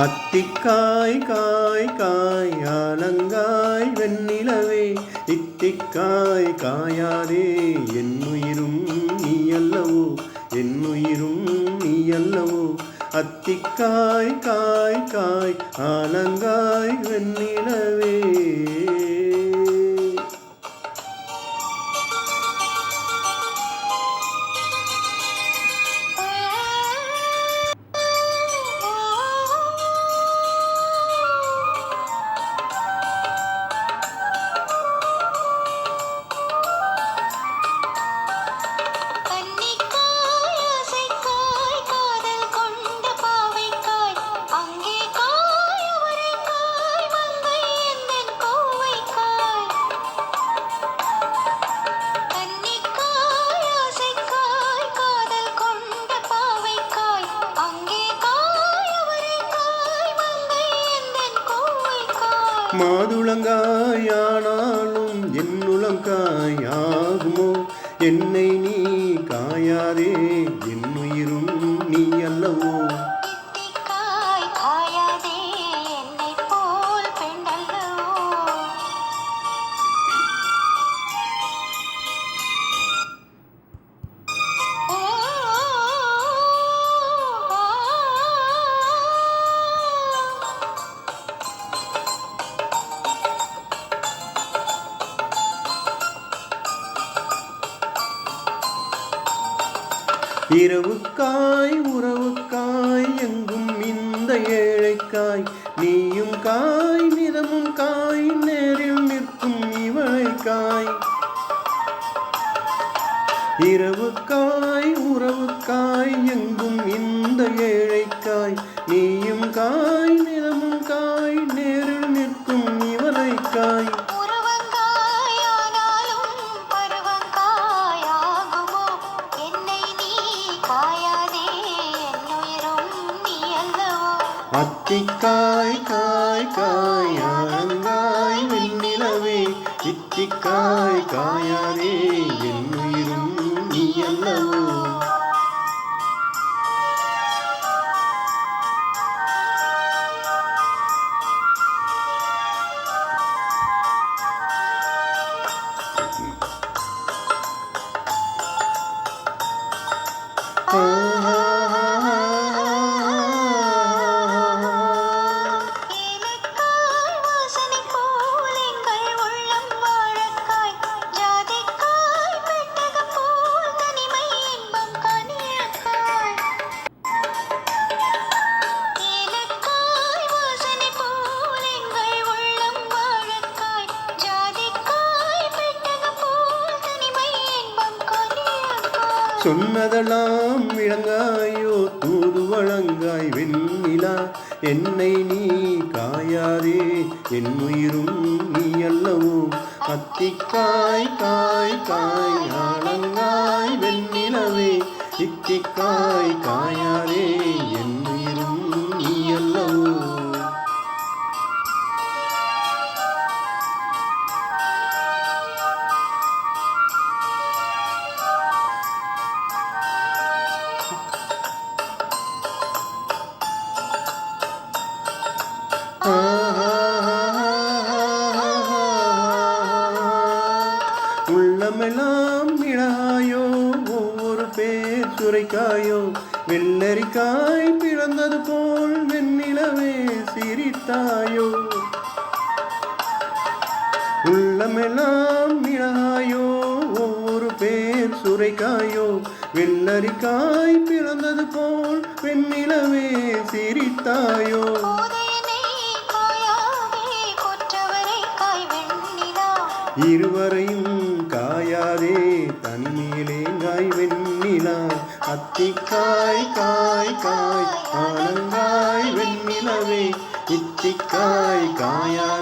அத்திக்காய் காய் காய் ஆலங்காய் வெண்ணிலவே இத்திக்காய் காயாதே என்னுயிரும் நீ அல்லவோ என்னுயிரும் நீ அல்லவோ அத்திக்காய் காய் காய் ஆலங்காய் வெண்ணிலவே மாதுளங்காயானாலும் என்னுளங்காய் ஆகுமோ என்னை நீ காயாதே என்னுயிரும் நீ அல்லவோ இரவுக்காய் உறவுக்காய் எங்கும் இந்த ஏழைக்காய் நீயும் காய் நிதமும் காய் நேரில் நிற்கும் இவளைக்காய் இரவுக்காய் உறவுக்காய் எங்கும் இந்த ஏழைக்காய் நீயும் காய் நிதமும் காய் நேரில் நிற்கும் இவளைக்காய் அத்திக்காய் காய் காய் ஆலங்காய் வெண்ணிலவே இத்திக்காய் காயாதே என்னுயிரும் நீ அல்லவோ சொன்னதெல்லாம் விளங்காயோ தூது வழங்காய் வெண்ணிலா என்னை நீ காயாதே என்னுயிரும் நீ அல்லவோ அத்திக்காய் காய் காய் ஆலங்காய் வெண்ணிலவே இத்திக்காய் காயாதே என்னுயிரும் நீ அல்லவோ உள்ளமெல்லாம் மிளகாயோ ஒவ்வொரு பேர் சுரைக்காயோ வெள்ளரிக்காய் பிறந்தது போல் வெண்ணிலவே சிரித்தாயோ உள்ளமெல்லாம் மிளகாயோ ஒவ்வொரு பேர் சுரைக்காயோ வெள்ளரிக்காய் பிறந்தது போல் வெண்ணிலவே சிரித்தாயோ இருவரையும் காயாதே தனிமேலேங்காய் வெண்ணிலா அத்திக்காய் காய் காய் ஆலங்காய் வெண்ணிலவே இத்திக்காய் காயா